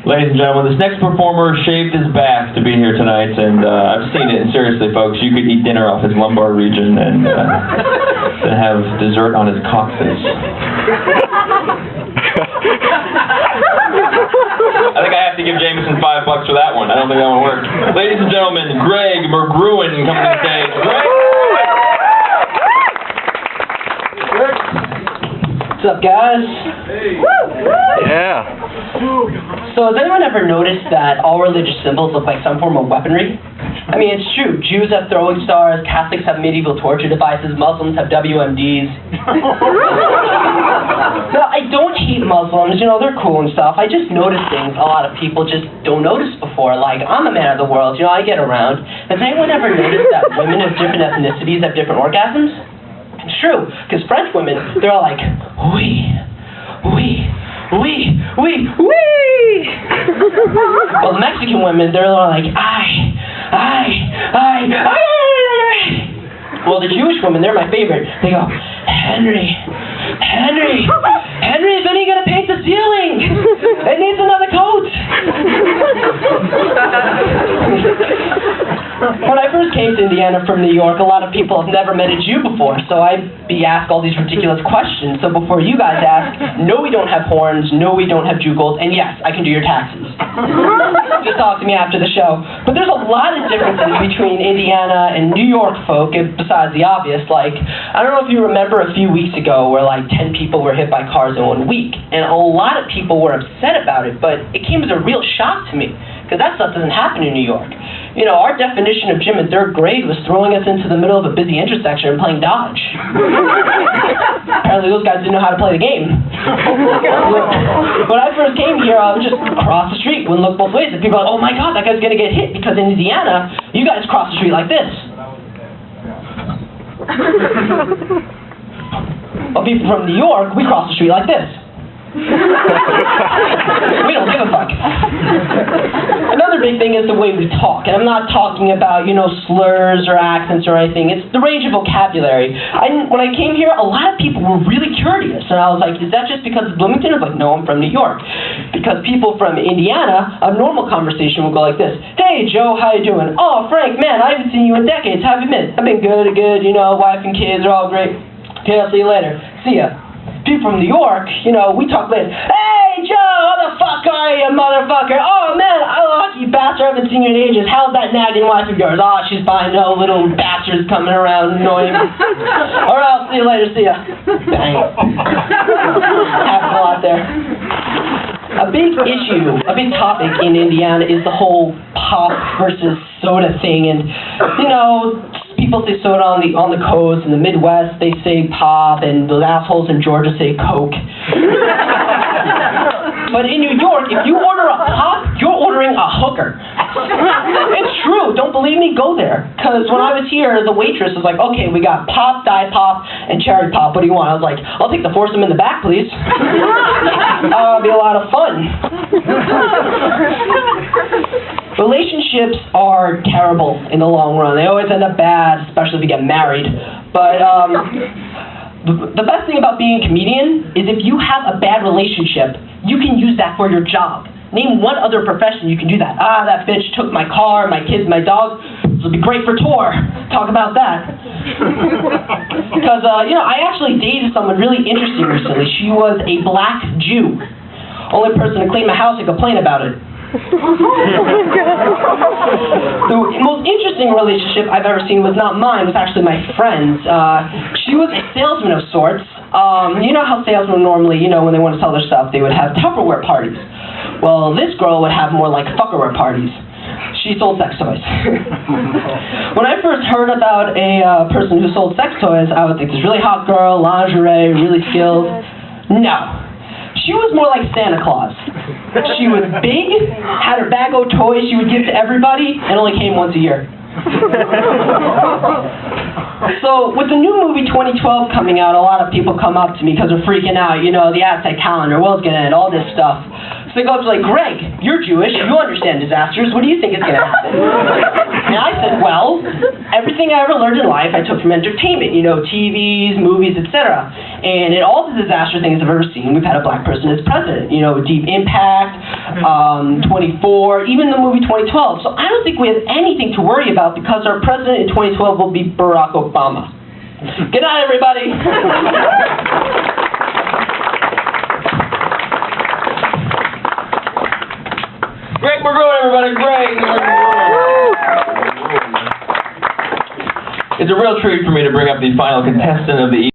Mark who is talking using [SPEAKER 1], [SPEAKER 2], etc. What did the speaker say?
[SPEAKER 1] Ladies and gentlemen, this next performer shaved his back to be here tonight, and I've seen it, and seriously, folks, you could eat dinner off his lumbar region and then have dessert on his coccyx. I think I have to give Jameson $5 for that one. I don't think that one worked. Ladies and gentlemen, Greg McGruin coming to the stage. Greg!
[SPEAKER 2] What's up, guys?
[SPEAKER 3] Hey.
[SPEAKER 4] Yeah.
[SPEAKER 2] So, has anyone ever noticed that all religious symbols look like some form of weaponry? I mean, it's true. Jews have throwing stars, Catholics have medieval torture devices, Muslims have WMDs. No, I don't hate Muslims. You know, they're cool and stuff. I just notice things a lot of people just don't notice before. Like, I'm a man of the world. You know, I get around. Has anyone ever noticed that women of different ethnicities have different orgasms? It's true, because French women, they're all like, oui, oui, oui, oui, oui. Well, the Mexican women, they're all like, I. Well, the Jewish women, they're my favorite. They go, Henry, when are you going to paint the ceiling? It needs another coat. When I first came to Indiana from New York, a lot of people have never met a Jew before, so I'd be asked all these ridiculous questions. So before you guys ask, no, we don't have horns, no, we don't have jugals, and yes, I can do your taxes. Just talk to me after the show. But there's a lot of differences between Indiana and New York folk, besides the obvious. Like, I don't know if you remember a few weeks ago where like 10 people were hit by cars in 1 week, and a lot of people were upset about it, but it came as a real shock to me, because that stuff doesn't happen in New York. You know, our definition of gym in 3rd grade was throwing us into the middle of a busy intersection and playing dodge. Apparently those guys didn't know how to play the game. When I first came here, I would just cross the street, wouldn't look both ways, and people were like, oh my god, that guy's gonna get hit, because in Indiana, you guys cross the street like this. Well, people from New York, we cross the street like this. We don't give a fuck. Another big thing is the way we talk, and I'm not talking about, you know, slurs or accents or anything. It's the range of vocabulary. When I came here, a lot of people were really curious, and I was like, is that just because of Bloomington? I was like, no, I'm from New York. Because people from Indiana, a normal conversation will go like this. Hey, Joe, how you doing? Oh, Frank, man, I haven't seen you in decades. How have you been? I've been good, you know, wife and kids are all great. Okay, I'll see you later. See ya. People from New York, you know, we talk later. Hey, Joe, how the fuck are you, motherfucker? Oh, man, you bastard, I haven't seen you in ages. How's that nagging wife of yours? Oh, she's fine. No little bastards coming around annoying me. All right, I'll see you later. See ya. Bang. Happens a lot there. A big issue, a big topic in Indiana is the whole pop versus soda thing, and, you know, people say soda on the coast. In the Midwest, they say pop, and the assholes in Georgia say Coke. But in New York, if you order a pop, you're ordering a hooker. It's true. Don't believe me? Go there. Because when I was here, the waitress was like, okay, we got pop, diet pop, and cherry pop. What do you want? I was like, I'll take the foursome in the back, please. It'll be a lot of fun. Relationships are terrible in the long run. They always end up bad, especially if you get married. But the best thing about being a comedian is if you have a bad relationship, you can use that for your job. Name one other profession you can do that. Ah, that bitch took my car, my kids, my dog. This would be great for tour. Talk about that. Because, you know, I actually dated someone really interesting recently. She was a black Jew. Only person to clean my house and complain about it. The most interesting relationship I've ever seen was not mine, it was actually my friend's. She was a salesman of sorts. You know how salesmen normally, you know, when they want to sell their stuff, they would have Tupperware parties. Well, this girl would have more like fuckerware parties. She sold sex toys. When I first heard about a person who sold sex toys, I would think this really hot girl, lingerie, really skilled. No. She was more like Santa Claus. She was big, had her bag of toys she would give to everybody, and only came once a year. So, with the new movie 2012 coming out, a lot of people come up to me because they're freaking out. You know, the Aztec calendar, world's gonna end, all this stuff. So they go up to like, Greg, you're Jewish, you understand disasters, what do you think is going to happen? And I said, well, everything I ever learned in life I took from entertainment, you know, TVs, movies, etc. And in all the disaster things I've ever seen, we've had a black person as president. You know, Deep Impact, 24, even the movie 2012. So I don't think we have anything to worry about because our president in 2012 will be Barack Obama. Good night, everybody.
[SPEAKER 1] Greg Magruder, everybody, Greg. It's a real treat for me to bring up the final contestant of the evening.